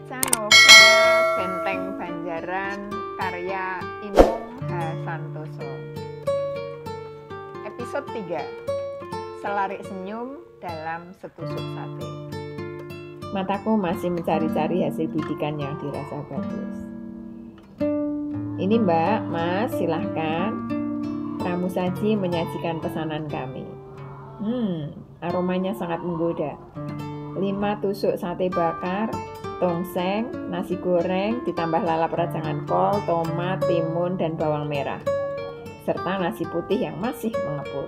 Baca novel Benteng Banjaran karya Imung H. Santoso. Episode 3. Selarik senyum dalam setusuk sate. Mataku masih mencari-cari hasil bidikan yang dirasa bagus. Ini Mbak, Mas, silahkan. Pramusaji menyajikan pesanan kami. Aromanya sangat menggoda. 5 tusuk sate bakar, tongseng, nasi goreng, ditambah lalap rajangan kol, tomat, timun, dan bawang merah. Serta nasi putih yang masih mengepul.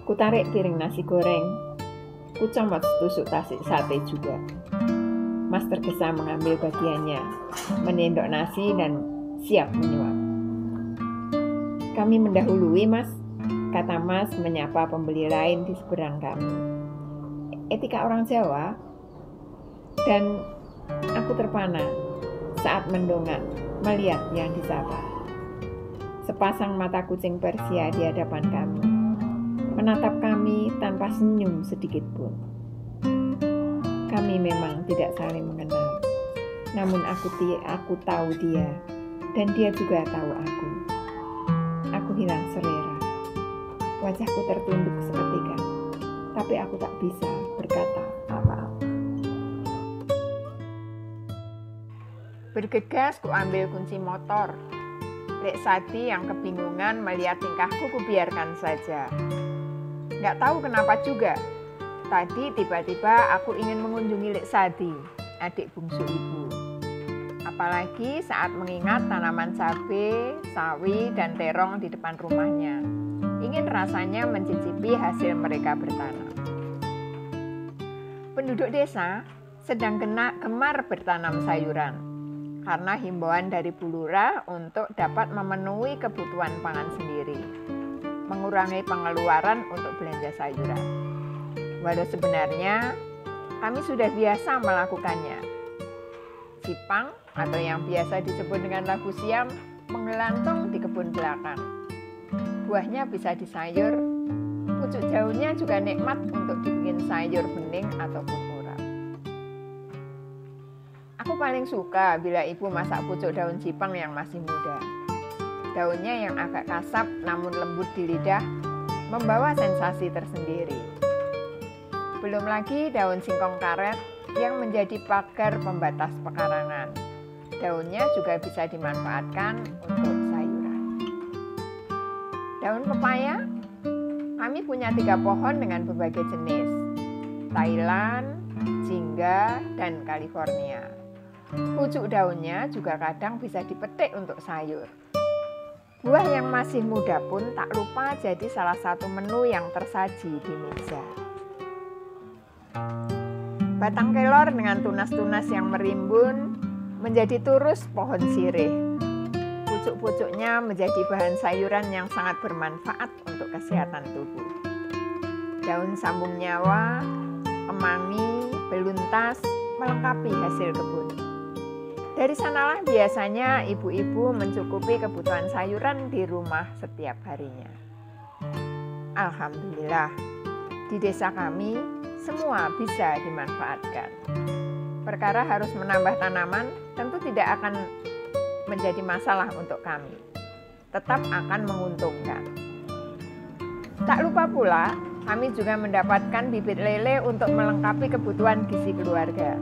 Kutarik piring nasi goreng. Kucomot setusuk sate juga. Mas tergesa mengambil bagiannya, menendok nasi dan siap menyuap. Kami mendahului, Mas, kata Mas menyapa pembeli lain di seberang kami. Etika orang Jawa. Dan aku terpana saat mendongak melihat yang disapa. Sepasang mata kucing Persia di hadapan kami, menatap kami tanpa senyum sedikit pun. Kami memang tidak saling mengenal, namun aku tahu dia, dan dia juga tahu aku. Aku hilang selera. Wajahku tertunduk seketika, tapi aku tak bisa berkata apa-apa. Bergegas ku ambil kunci motor. Lek Sadi yang kebingungan melihat tingkahku kubiarkan saja. Nggak tahu kenapa juga. Tadi tiba-tiba aku ingin mengunjungi Lek Sadi, adik bungsu ibu. Apalagi saat mengingat tanaman cabai, sawi, dan terong di depan rumahnya. Ingin rasanya mencicipi hasil mereka bertanam. Penduduk desa sedang gemar bertanam sayuran karena himbauan dari Bu Lurah untuk dapat memenuhi kebutuhan pangan sendiri, mengurangi pengeluaran untuk belanja sayuran. Walau sebenarnya kami sudah biasa melakukannya. Jipang atau yang biasa disebut dengan labu siam menggelantong di kebun belakang. Buahnya bisa disayur, pucuk daunnya juga nikmat untuk dibikin sayur bening ataupun urap. Aku paling suka bila ibu masak pucuk daun jipang yang masih muda. Daunnya yang agak kasar namun lembut di lidah membawa sensasi tersendiri. Belum lagi daun singkong karet yang menjadi pagar pembatas pekarangan. Daunnya juga bisa dimanfaatkan untuk sayuran. Daun pepaya, kami punya 3 pohon dengan berbagai jenis, Thailand, Jingga, dan California. Pucuk daunnya juga kadang bisa dipetik untuk sayur. Buah yang masih muda pun tak lupa jadi salah satu menu yang tersaji di meja. Batang kelor dengan tunas-tunas yang merimbun menjadi turus pohon sirih. Pucuk-pucuknya menjadi bahan sayuran yang sangat bermanfaat untuk kesehatan tubuh. Daun sambung nyawa, kemangi, beluntas melengkapi hasil kebun. Dari sanalah biasanya ibu-ibu mencukupi kebutuhan sayuran di rumah setiap harinya. Alhamdulillah, di desa kami semua bisa dimanfaatkan. Perkara harus menambah tanaman tentu tidak akan menjadi masalah untuk kami. Tetap akan menguntungkan. Tak lupa pula, kami juga mendapatkan bibit lele untuk melengkapi kebutuhan gizi keluarga.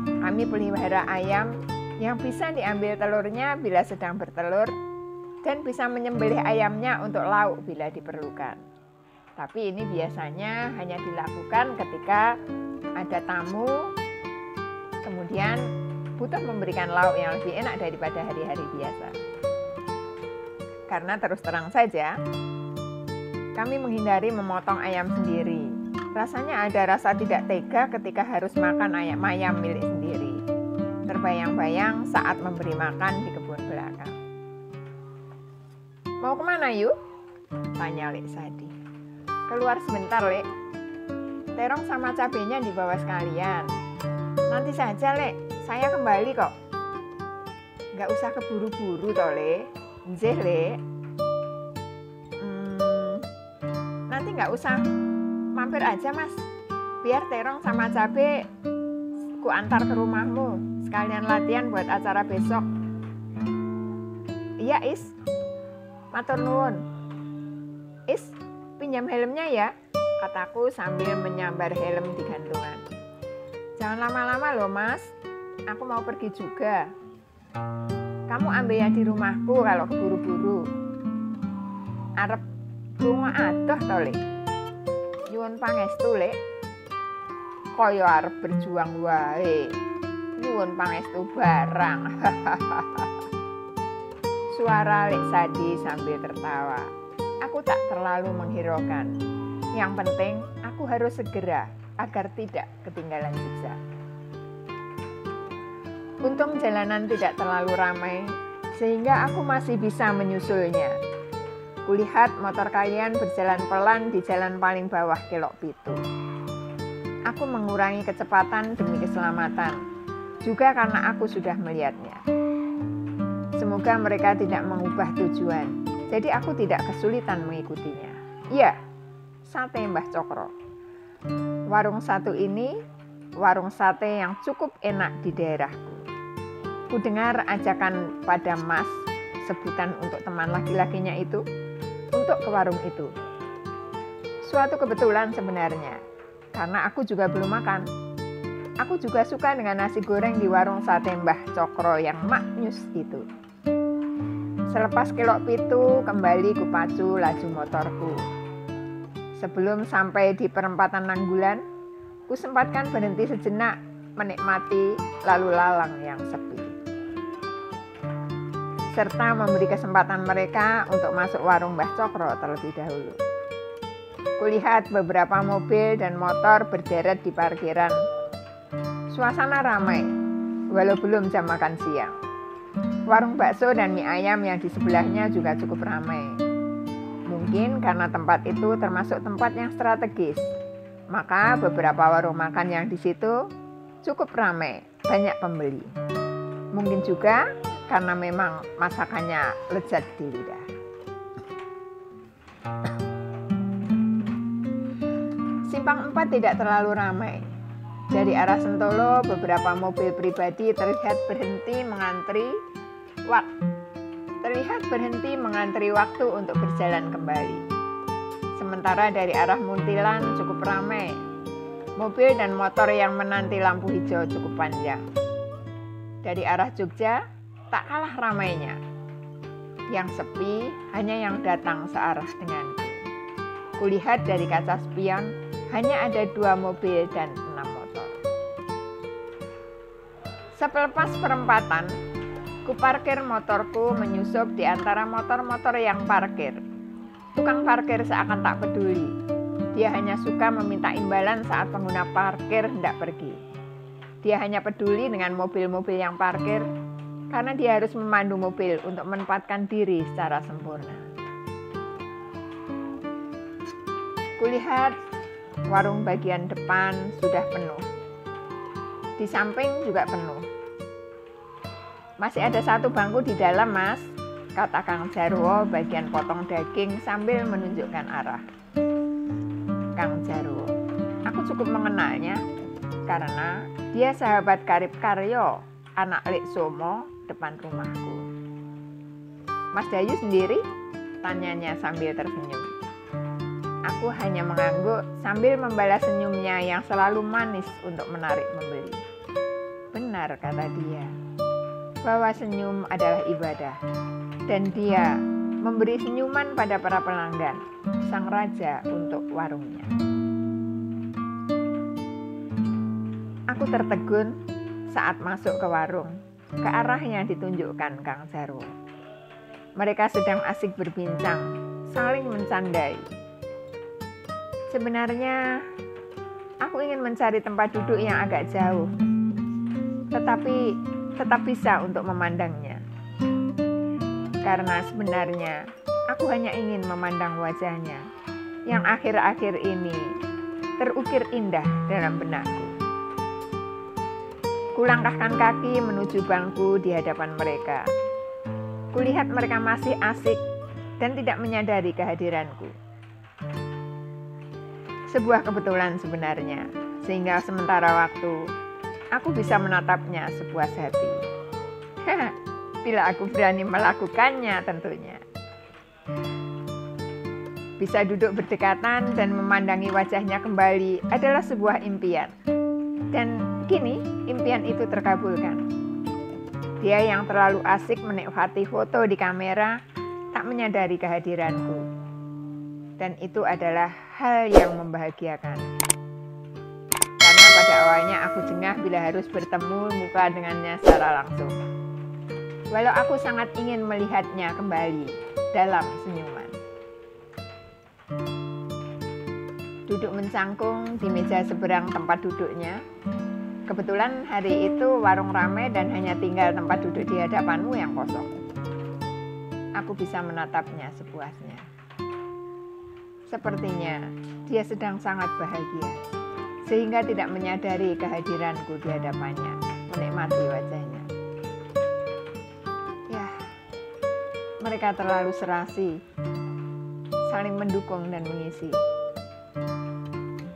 Kami pelihara ayam yang bisa diambil telurnya bila sedang bertelur dan bisa menyembelih ayamnya untuk lauk bila diperlukan. Tapi ini biasanya hanya dilakukan ketika ada tamu, kemudian butuh memberikan lauk yang lebih enak daripada hari-hari biasa. Karena terus terang saja, kami menghindari memotong ayam sendiri. Rasanya ada rasa tidak tega ketika harus makan ayam milik sendiri. Terbayang-bayang saat memberi makan di kebun belakang. Mau kemana yuk? Tanya Lek Sadi. Keluar sebentar, Lek. Terong sama cabenya dibawa sekalian. Nanti saja, Lek. Saya kembali kok. Nggak usah keburu-buru toh, Lek. Nggih, Lek. Nanti nggak usah. Mampir aja, Mas. Biar terong sama cabe ku antar ke rumahmu, sekalian latihan buat acara besok. Iya, Is. Matur nuwun. Is, pinjam helmnya ya, kataku sambil menyambar helm di gantungan. Jangan lama-lama loh, Mas. Aku mau pergi juga. Kamu ambil yang di rumahku kalau keburu-buru. Arep lunga adoh to, Lek. Nyuwun pangestu, Lek. Kaya arep berjuang wae. Nyuwun pangestu barang. Suara Lek Sadi sambil tertawa. Aku tak terlalu menghiraukan. Yang penting aku harus segera agar tidak ketinggalan jejak. Untung jalanan tidak terlalu ramai sehingga aku masih bisa menyusulnya. Kulihat motor kalian berjalan pelan di jalan paling bawah Kelok Pitu. Aku mengurangi kecepatan demi keselamatan, juga karena aku sudah melihatnya. Semoga mereka tidak mengubah tujuan, jadi aku tidak kesulitan mengikutinya. Iya, sate Mbah Cokro. Warung satu ini, warung sate yang cukup enak di daerahku. Ku dengar ajakan pada Mas, sebutan untuk teman laki-lakinya itu, untuk ke warung itu. Suatu kebetulan sebenarnya, karena aku juga belum makan. Aku juga suka dengan nasi goreng di warung sate Mbah Cokro yang maknyus itu. Selepas Kelok Pitu, kembali kupacu laju motorku. Sebelum sampai di perempatan Nanggulan, ku sempatkan berhenti sejenak menikmati lalu lalang yang sepi. Serta memberi kesempatan mereka untuk masuk warung Mbah Cokro terlebih dahulu. Kulihat beberapa mobil dan motor berderet di parkiran. Suasana ramai, walau belum jam makan siang. Warung bakso dan mie ayam yang di sebelahnya juga cukup ramai. Mungkin karena tempat itu termasuk tempat yang strategis, maka beberapa warung makan yang di situ cukup ramai, banyak pembeli. Mungkin juga karena memang masakannya lezat di lidah. Simpang 4 tidak terlalu ramai. Dari arah Sentolo, beberapa mobil pribadi terlihat berhenti mengantri waktu untuk berjalan kembali. Sementara dari arah Muntilan cukup ramai. Mobil dan motor yang menanti lampu hijau cukup panjang. Dari arah Jogja, tak kalah ramainya. Yang sepi hanya yang datang searah denganku. Kulihat dari kaca spion hanya ada 2 mobil dan 6 motor. Selepas perempatan, ku parkir motorku menyusup di antara motor-motor yang parkir. Tukang parkir seakan tak peduli. Dia hanya suka meminta imbalan saat pengguna parkir hendak pergi. Dia hanya peduli dengan mobil-mobil yang parkir karena dia harus memandu mobil untuk menempatkan diri secara sempurna. Kulihat warung bagian depan sudah penuh. Di samping juga penuh. Masih ada 1 bangku di dalam, Mas, kata Kang Jarwo bagian potong daging sambil menunjukkan arah. Kang Jarwo, aku cukup mengenalnya karena dia sahabat karib Karyo, anak Lek Somo, depan rumahku. Mas Dayu sendiri? Tanyanya sambil tersenyum. Aku hanya mengangguk sambil membalas senyumnya yang selalu manis untuk menarik membeli. Benar kata dia, bahwa senyum adalah ibadah. Dan dia memberi senyuman pada para pelanggan, sang raja untuk warungnya. Aku tertegun saat masuk ke warung, ke arah yang ditunjukkan Kang Jarwo. Mereka sedang asik berbincang, saling mencandai. Sebenarnya, aku ingin mencari tempat duduk yang agak jauh, tetapi tetap bisa untuk memandangnya. Karena sebenarnya, aku hanya ingin memandang wajahnya, yang akhir-akhir ini terukir indah dalam benakku. Kulangkahkan kaki menuju bangku di hadapan mereka. Kulihat mereka masih asik dan tidak menyadari kehadiranku. Sebuah kebetulan sebenarnya, sehingga sementara waktu Aku bisa menatapnya sepuas hati. Bila aku berani melakukannya tentunya. Bisa duduk berdekatan dan memandangi wajahnya kembali adalah sebuah impian. Dan kini impian itu terkabulkan. Dia yang terlalu asik menikmati foto di kamera tak menyadari kehadiranku. Dan itu adalah hal yang membahagiakan. Karena pada awalnya aku jengah bila harus bertemu muka dengannya secara langsung. Walau aku sangat ingin melihatnya kembali dalam senyuman. Duduk mencangkung di meja seberang tempat duduknya. Kebetulan hari itu warung ramai dan hanya tinggal tempat duduk di hadapanmu yang kosong. Aku bisa menatapnya sepuasnya. Sepertinya dia sedang sangat bahagia, sehingga tidak menyadari kehadiranku di hadapannya, menikmati wajahnya. Ya, mereka terlalu serasi, saling mendukung dan mengisi.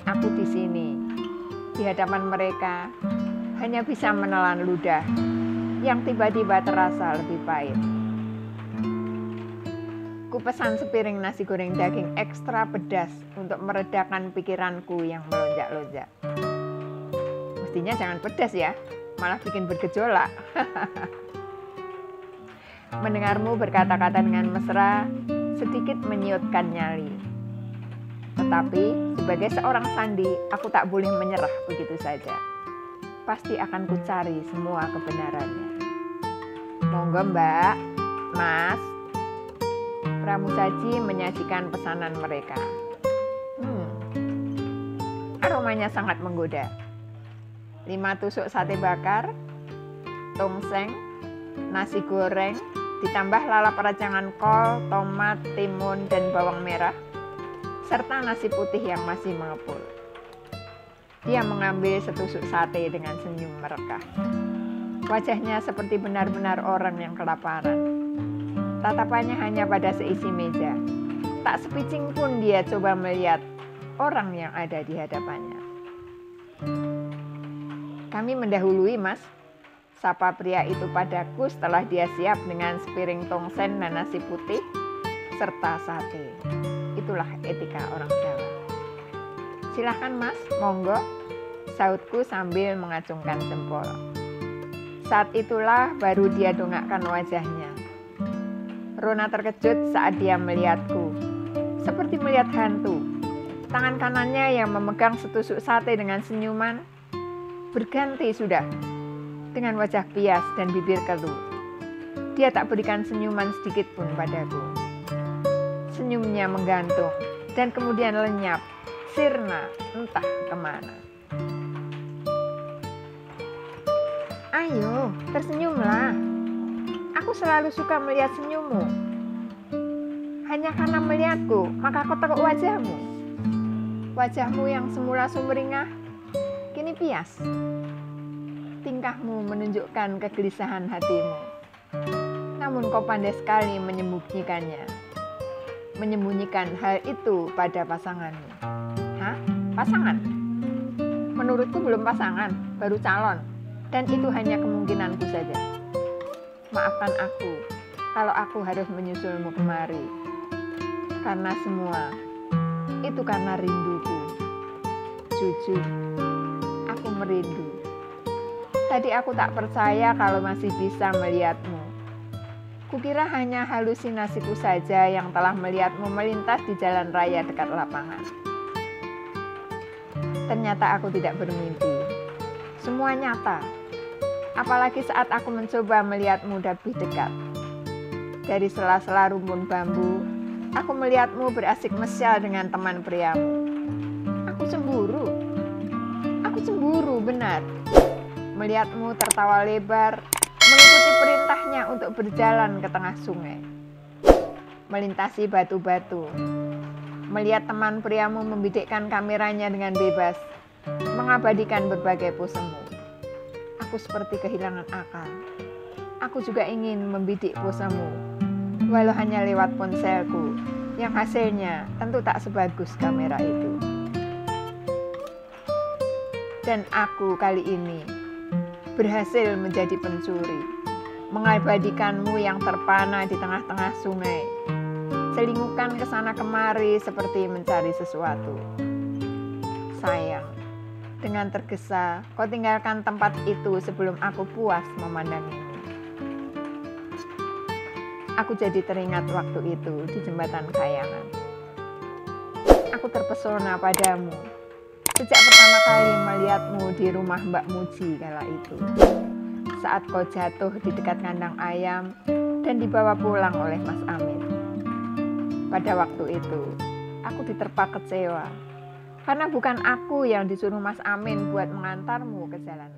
Aku di sini, di hadapan mereka, hanya bisa menelan ludah yang tiba-tiba terasa lebih pahit. Ku pesan sepiring nasi goreng daging ekstra pedas untuk meredakan pikiranku yang melonjak-lonjak. Mestinya jangan pedas ya, malah bikin bergejolak. Mendengarmu berkata-kata dengan mesra, sedikit menyiutkan nyali. Tetapi sebagai seorang sandi, aku tak boleh menyerah begitu saja. Pasti akan kucari semua kebenarannya. Monggo Mbak, Mas. Pramusaji menyajikan pesanan mereka. Aromanya sangat menggoda. 5 tusuk sate bakar, tongseng, nasi goreng, ditambah lalap rajangan kol, tomat, timun, dan bawang merah, serta nasi putih yang masih mengepul. Dia mengambil setusuk sate dengan senyum merekah. Wajahnya seperti benar-benar orang yang kelaparan. Tatapannya hanya pada seisi meja. Tak sepicing pun dia coba melihat orang yang ada di hadapannya. Kami mendahului, Mas, sapa pria itu padaku setelah dia siap dengan sepiring tongseng dan nasi putih serta sate. Itulah etika orang Jawa. Silahkan Mas, monggo, sautku sambil mengacungkan jempol. Saat itulah baru dia dongakkan wajahnya. Rona terkejut saat dia melihatku, seperti melihat hantu. Tangan kanannya yang memegang setusuk sate dengan senyuman, berganti sudah dengan wajah pias dan bibir keruh. Dia tak berikan senyuman sedikit pun padaku. Senyumnya menggantung dan kemudian lenyap, sirna entah kemana. Ayo, tersenyumlah. Aku selalu suka melihat senyummu. Hanya karena melihatku, maka kau tekuk wajahmu. Wajahmu yang semula sumringah, kini pias. Tingkahmu menunjukkan kegelisahan hatimu. Namun kau pandai sekali menyembunyikannya. Menyembunyikan hal itu pada pasanganmu. Hah? Pasangan? Menurutku belum pasangan, baru calon. Dan itu hanya kemungkinanku saja. Maafkan aku kalau aku harus menyusulmu kemari. Karena semua itu karena rinduku. Jujur, aku merindu. Tadi aku tak percaya kalau masih bisa melihatmu. Kukira hanya halusinasiku saja yang telah melihatmu melintas di jalan raya dekat lapangan. Ternyata aku tidak bermimpi. Semua nyata. Apalagi saat aku mencoba melihatmu lebih dekat. Dari sela-sela rumpun bambu, aku melihatmu berasik mesra dengan teman priamu. Aku cemburu. Aku cemburu, benar. Melihatmu tertawa lebar, mengikuti perintahnya untuk berjalan ke tengah sungai. Melintasi batu-batu. Melihat teman priamu membidikkan kameranya dengan bebas, mengabadikan berbagai posemu. Aku seperti kehilangan akal. Aku juga ingin membidik posemu, walau hanya lewat ponselku, yang hasilnya tentu tak sebagus kamera itu. Dan aku kali ini berhasil menjadi pencuri, mengabadikanmu yang terpana di tengah-tengah sungai, selingkuhkan ke sana kemari seperti mencari sesuatu. Sayang, dengan tergesa kau tinggalkan tempat itu sebelum aku puas memandangimu. Aku jadi teringat waktu itu di jembatan Kayangan. Aku terpesona padamu sejak pertama kali melihatmu di rumah Mbak Muji kala itu. Saat kau jatuh di dekat kandang ayam dan dibawa pulang oleh Mas Amin. Pada waktu itu, aku diterpa kecewa karena bukan aku yang disuruh Mas Amin buat mengantarmu ke jalan